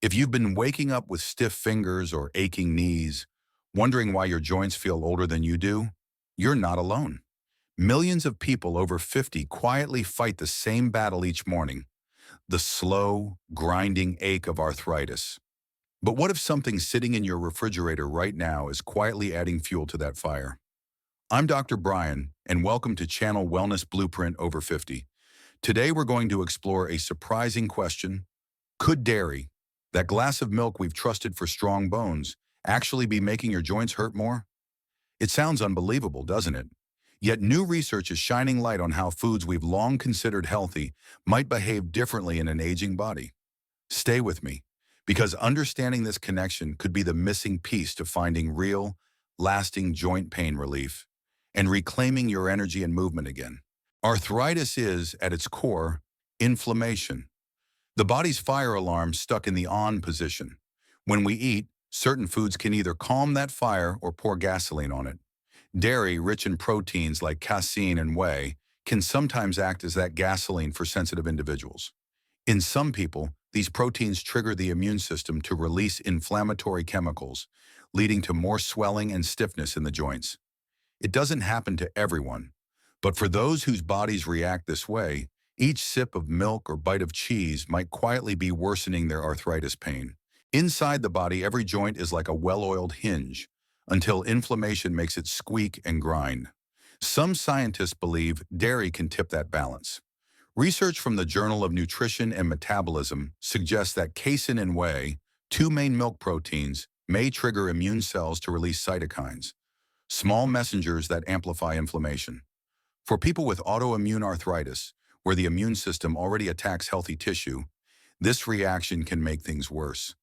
If you've been waking up with stiff fingers or aching knees, wondering why your joints feel older than you do, you're not alone. Millions of people over 50 quietly fight the same battle each morning, the slow, grinding ache of arthritis. But what if something sitting in your refrigerator right now is quietly adding fuel to that fire? I'm Dr. Brian, and welcome to Channel Wellness Blueprint Over 50. Today we're going to explore a surprising question. Could dairy, that glass of milk we've trusted for strong bones, actually be making your joints hurt more? It sounds unbelievable, doesn't it? Yet new research is shining light on how foods we've long considered healthy might behave differently in an aging body. Stay with me, because understanding this connection could be the missing piece to finding real, lasting joint pain relief and reclaiming your energy and movement again. Arthritis is, at its core, inflammation. The body's fire alarm stuck in the on position. When we eat, certain foods can either calm that fire or pour gasoline on it. Dairy, rich in proteins like casein and whey, can sometimes act as that gasoline for sensitive individuals. In some people, these proteins trigger the immune system to release inflammatory chemicals, leading to more swelling and stiffness in the joints. It doesn't happen to everyone, but for those whose bodies react this way, each sip of milk or bite of cheese might quietly be worsening their arthritis pain. Inside the body, every joint is like a well-oiled hinge, until inflammation makes it squeak and grind. Some scientists believe dairy can tip that balance. Research from the Journal of Nutrition and Metabolism suggests that casein and whey, two main milk proteins, may trigger immune cells to release cytokines, small messengers that amplify inflammation. For people with autoimmune arthritis, where the immune system already attacks healthy tissue, this reaction can make things worse.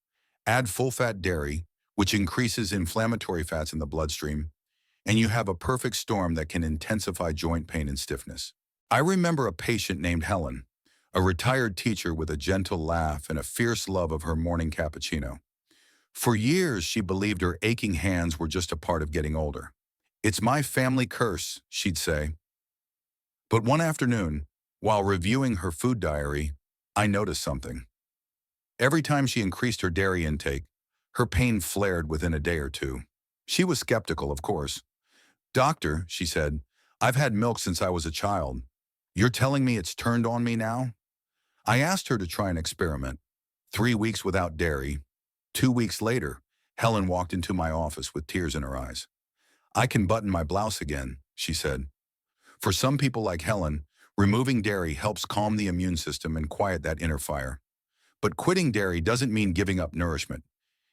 Add full-fat dairy, which increases inflammatory fats in the bloodstream, and you have a perfect storm that can intensify joint pain and stiffness. I remember a patient named Helen, a retired teacher with a gentle laugh and a fierce love of her morning cappuccino. For years, she believed her aching hands were just a part of getting older. "It's my family curse," she'd say. But one afternoon, while reviewing her food diary, I noticed something. Every time she increased her dairy intake, her pain flared within a day or two. She was skeptical, of course. "Doctor," she said, "I've had milk since I was a child. You're telling me it's turned on me now?" I asked her to try an experiment. 3 weeks without dairy. 2 weeks later, Helen walked into my office with tears in her eyes. "I can button my blouse again," she said. For some people like Helen, removing dairy helps calm the immune system and quiet that inner fire. But quitting dairy doesn't mean giving up nourishment.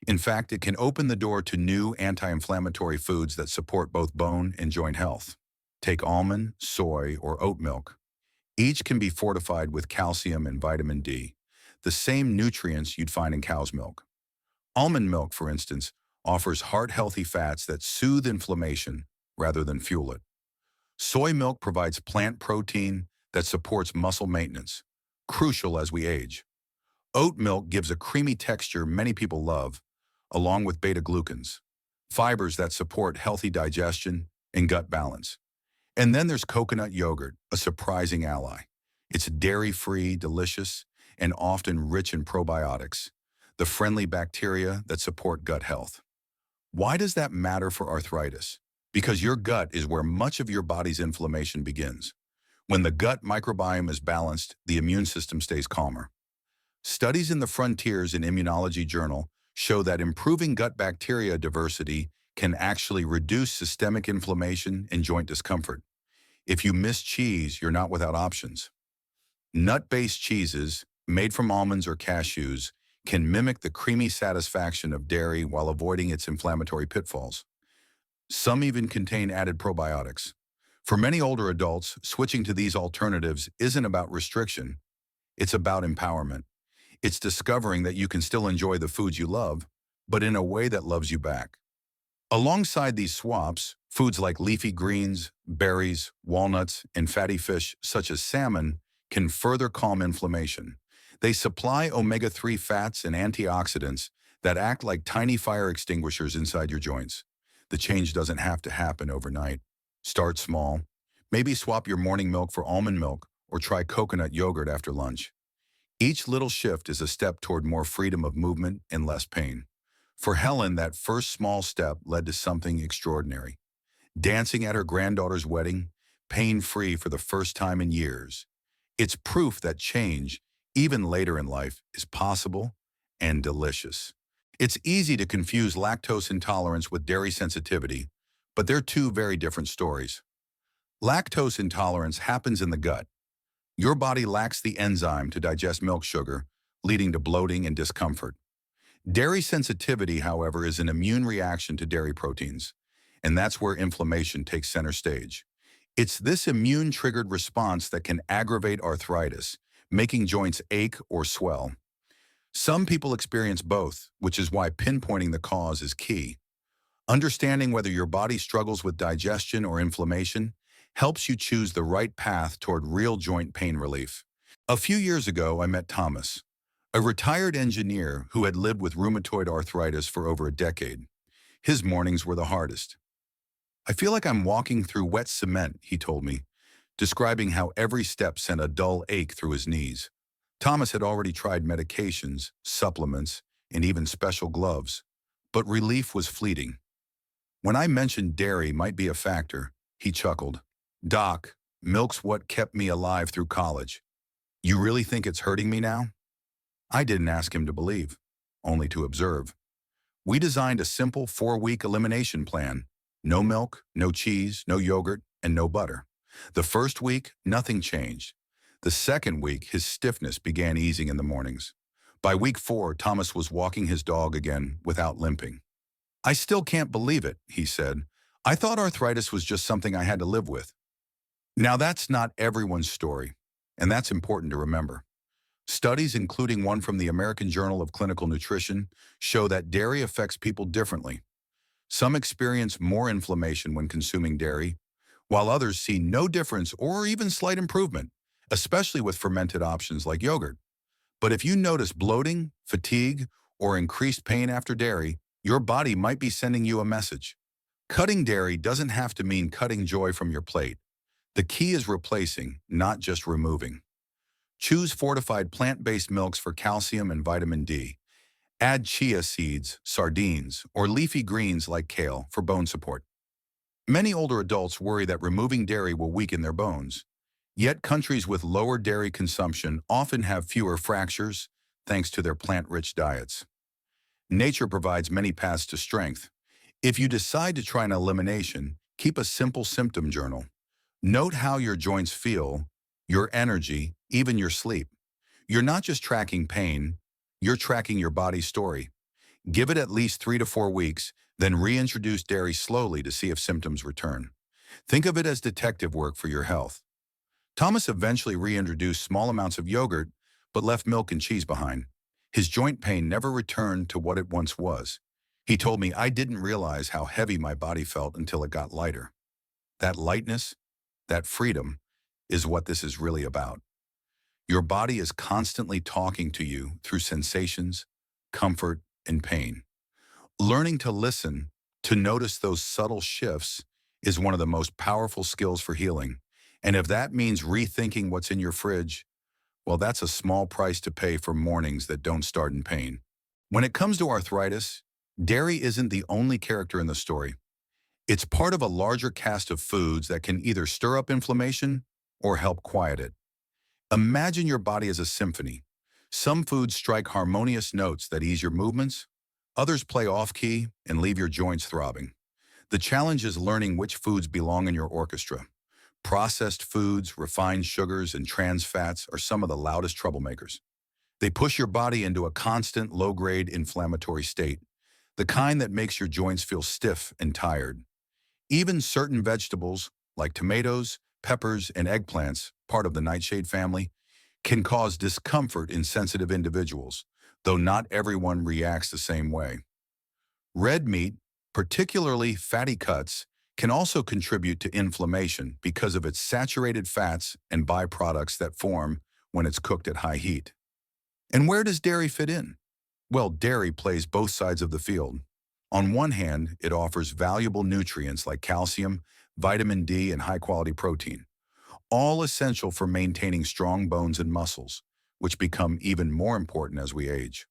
In fact, it can open the door to new anti-inflammatory foods that support both bone and joint health. Take almond, soy, or oat milk. Each can be fortified with calcium and vitamin D, the same nutrients you'd find in cow's milk. Almond milk, for instance, offers heart-healthy fats that soothe inflammation rather than fuel it. Soy milk provides plant protein that supports muscle maintenance, crucial as we age. Oat milk gives a creamy texture many people love, along with beta-glucans, fibers that support healthy digestion and gut balance. And then there's coconut yogurt, a surprising ally. It's dairy-free, delicious, and often rich in probiotics, the friendly bacteria that support gut health. Why does that matter for arthritis? Because your gut is where much of your body's inflammation begins. When the gut microbiome is balanced, the immune system stays calmer. Studies in the Frontiers in Immunology journal show that improving gut bacteria diversity can actually reduce systemic inflammation and joint discomfort. If you miss cheese, you're not without options. Nut-based cheeses, made from almonds or cashews, can mimic the creamy satisfaction of dairy while avoiding its inflammatory pitfalls. Some even contain added probiotics. For many older adults, switching to these alternatives isn't about restriction, it's about empowerment. It's discovering that you can still enjoy the foods you love, but in a way that loves you back. Alongside these swaps, foods like leafy greens, berries, walnuts, and fatty fish such as salmon can further calm inflammation. They supply omega-3 fats and antioxidants that act like tiny fire extinguishers inside your joints. The change doesn't have to happen overnight. Start small. Maybe swap your morning milk for almond milk or try coconut yogurt after lunch. Each little shift is a step toward more freedom of movement and less pain. For Helen, that first small step led to something extraordinary. Dancing at her granddaughter's wedding, pain-free for the first time in years. It's proof that change, even later in life, is possible and delicious. It's easy to confuse lactose intolerance with dairy sensitivity, but they're two very different stories. Lactose intolerance happens in the gut. Your body lacks the enzyme to digest milk sugar, leading to bloating and discomfort. Dairy sensitivity, however, is an immune reaction to dairy proteins, and that's where inflammation takes center stage. It's this immune-triggered response that can aggravate arthritis, making joints ache or swell. Some people experience both, which is why pinpointing the cause is key. Understanding whether your body struggles with digestion or inflammation helps you choose the right path toward real joint pain relief. A few years ago, I met Thomas, a retired engineer who had lived with rheumatoid arthritis for over a decade. His mornings were the hardest. "I feel like I'm walking through wet cement," he told me, describing how every step sent a dull ache through his knees. Thomas had already tried medications, supplements, and even special gloves, but relief was fleeting. When I mentioned dairy might be a factor, he chuckled. "Doc, milk's what kept me alive through college. You really think it's hurting me now?" I didn't ask him to believe, only to observe. We designed a simple 4-week elimination plan. No milk, no cheese, no yogurt, and no butter. The first week, nothing changed. The second week, his stiffness began easing in the mornings. By week 4, Thomas was walking his dog again without limping. "I still can't believe it," he said. "I thought arthritis was just something I had to live with." Now, that's not everyone's story, and that's important to remember. Studies, including one from the American Journal of Clinical Nutrition, show that dairy affects people differently. Some experience more inflammation when consuming dairy, while others see no difference or even slight improvement, especially with fermented options like yogurt. But if you notice bloating, fatigue, or increased pain after dairy, your body might be sending you a message. Cutting dairy doesn't have to mean cutting joy from your plate. The key is replacing, not just removing. Choose fortified plant-based milks for calcium and vitamin D. Add chia seeds, sardines, or leafy greens like kale for bone support. Many older adults worry that removing dairy will weaken their bones. Yet countries with lower dairy consumption often have fewer fractures thanks to their plant-rich diets. Nature provides many paths to strength. If you decide to try an elimination, keep a simple symptom journal. Note how your joints feel, your energy, even your sleep. You're not just tracking pain, you're tracking your body's story. Give it at least 3 to 4 weeks, then reintroduce dairy slowly to see if symptoms return. Think of it as detective work for your health. Thomas eventually reintroduced small amounts of yogurt, but left milk and cheese behind. His joint pain never returned to what it once was. He told me, "I didn't realize how heavy my body felt until it got lighter." That lightness, that freedom, is what this is really about. Your body is constantly talking to you through sensations, comfort, and pain. Learning to listen, to notice those subtle shifts, is one of the most powerful skills for healing. And if that means rethinking what's in your fridge, well, that's a small price to pay for mornings that don't start in pain. When it comes to arthritis, dairy isn't the only character in the story. It's part of a larger cast of foods that can either stir up inflammation or help quiet it. Imagine your body as a symphony. Some foods strike harmonious notes that ease your movements. Others play off-key and leave your joints throbbing. The challenge is learning which foods belong in your orchestra. Processed foods, refined sugars, and trans fats are some of the loudest troublemakers. They push your body into a constant, low-grade inflammatory state, the kind that makes your joints feel stiff and tired. Even certain vegetables, like tomatoes, peppers, and eggplants, part of the nightshade family, can cause discomfort in sensitive individuals, though not everyone reacts the same way. Red meat, particularly fatty cuts, can also contribute to inflammation because of its saturated fats and byproducts that form when it's cooked at high heat. And where does dairy fit in? Well, dairy plays both sides of the field. On one hand, it offers valuable nutrients like calcium, vitamin D, and high-quality protein, all essential for maintaining strong bones and muscles. which become even more important as we age.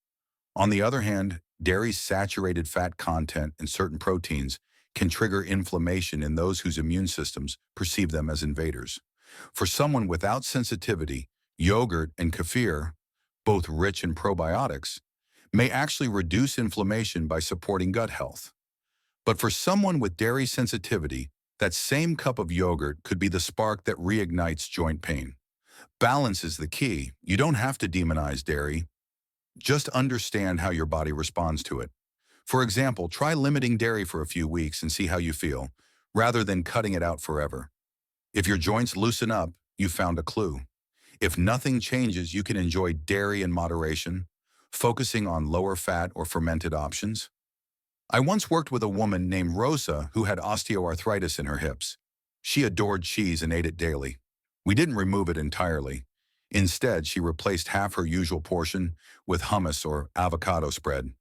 On the other hand, dairy's saturated fat content and certain proteins can trigger inflammation in those whose immune systems perceive them as invaders. For someone without sensitivity, yogurt and kefir, both rich in probiotics, may actually reduce inflammation by supporting gut health. But for someone with dairy sensitivity, that same cup of yogurt could be the spark that reignites joint pain. Balance is the key. You don't have to demonize dairy. Just understand how your body responds to it. For example, try limiting dairy for a few weeks and see how you feel, rather than cutting it out forever. If your joints loosen up, you found a clue. If nothing changes, you can enjoy dairy in moderation, focusing on lower fat or fermented options. I once worked with a woman named Rosa who had osteoarthritis in her hips. She adored cheese and ate it daily. We didn't remove it entirely. Instead, she replaced half her usual portion with hummus or avocado spread.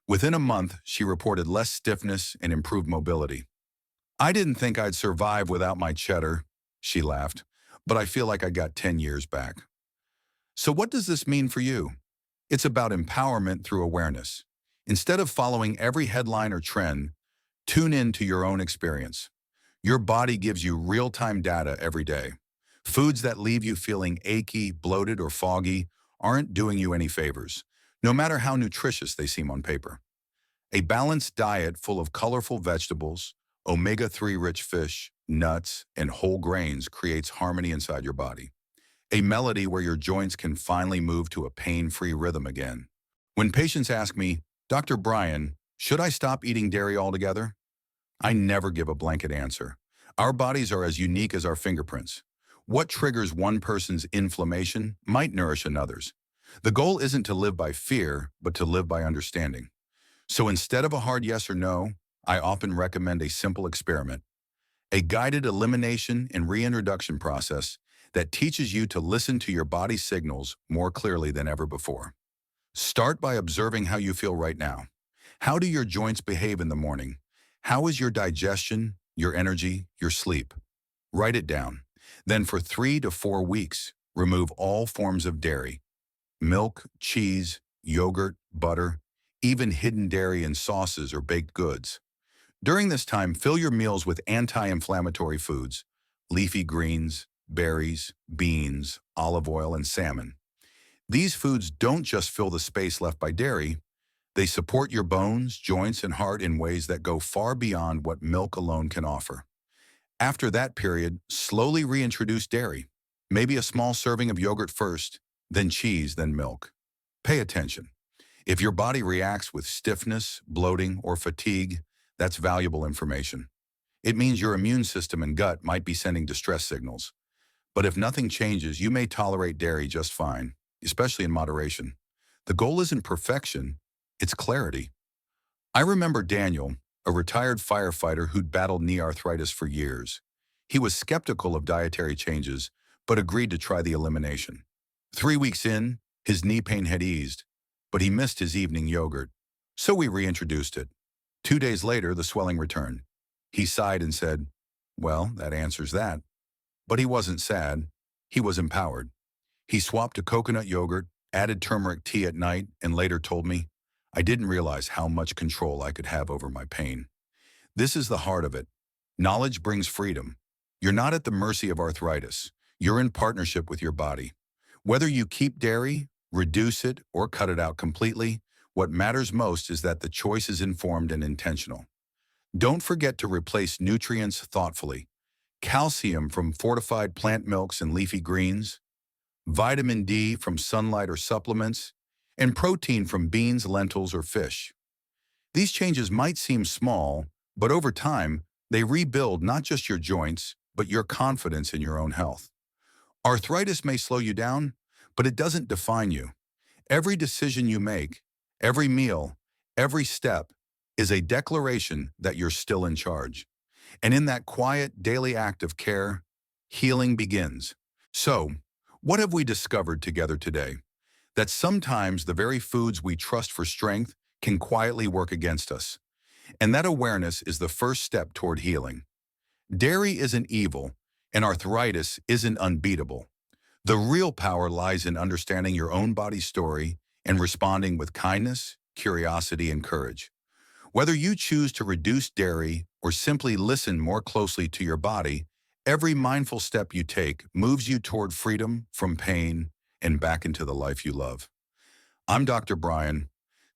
Within a month, she reported less stiffness and improved mobility. "I didn't think I'd survive without my cheddar," she laughed, "but I feel like I got 10 years back." So what does this mean for you? It's about empowerment through awareness. Instead of following every headline or trend, tune in to your own experience. Your body gives you real-time data every day. Foods that leave you feeling achy, bloated, or foggy aren't doing you any favors, no matter how nutritious they seem on paper. A balanced diet full of colorful vegetables, omega-3 rich fish, nuts, and whole grains creates harmony inside your body. A melody where your joints can finally move to a pain-free rhythm again. When patients ask me, "Dr. Brian, should I stop eating dairy altogether?" I never give a blanket answer. Our bodies are as unique as our fingerprints. What triggers one person's inflammation might nourish another's. The goal isn't to live by fear, but to live by understanding. So instead of a hard yes or no, I often recommend a simple experiment, a guided elimination and reintroduction process that teaches you to listen to your body's signals more clearly than ever before. Start by observing how you feel right now. How do your joints behave in the morning? How is your digestion, your energy, your sleep? Write it down. Then for 3 to 4 weeks, remove all forms of dairy, milk, cheese, yogurt, butter, even hidden dairy in sauces or baked goods. During this time, fill your meals with anti-inflammatory foods, leafy greens, berries, beans, olive oil, and salmon. These foods don't just fill the space left by dairy, they support your bones, joints, and heart in ways that go far beyond what milk alone can offer. After that period, slowly reintroduce dairy. Maybe a small serving of yogurt first, then cheese, then milk. Pay attention. If your body reacts with stiffness, bloating, or fatigue, that's valuable information. It means your immune system and gut might be sending distress signals. But if nothing changes, you may tolerate dairy just fine, especially in moderation. The goal isn't perfection, it's clarity. I remember Daniel, a retired firefighter who'd battled knee arthritis for years. He was skeptical of dietary changes, but agreed to try the elimination. 3 weeks in, his knee pain had eased, but he missed his evening yogurt. So we reintroduced it. 2 days later, the swelling returned. He sighed and said, "Well, that answers that." But he wasn't sad. He was empowered. He swapped to coconut yogurt, added turmeric tea at night, and later told me, "I didn't realize how much control I could have over my pain." This is the heart of it. Knowledge brings freedom. You're not at the mercy of arthritis. You're in partnership with your body. Whether you keep dairy, reduce it, or cut it out completely, what matters most is that the choice is informed and intentional. Don't forget to replace nutrients thoughtfully. Calcium from fortified plant milks and leafy greens, vitamin D from sunlight or supplements, and protein from beans, lentils, or fish. These changes might seem small, but over time, they rebuild not just your joints, but your confidence in your own health. Arthritis may slow you down, but it doesn't define you. Every decision you make, every meal, every step is a declaration that you're still in charge. And in that quiet, daily act of care, healing begins. So, what have we discovered together today? That sometimes the very foods we trust for strength can quietly work against us. And that awareness is the first step toward healing. Dairy isn't evil, and arthritis isn't unbeatable. The real power lies in understanding your own body's story and responding with kindness, curiosity, and courage. Whether you choose to reduce dairy or simply listen more closely to your body, every mindful step you take moves you toward freedom from pain and back into the life you love. I'm Dr. Brian.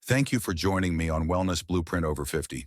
Thank you for joining me on Wellness Blueprint Over 50.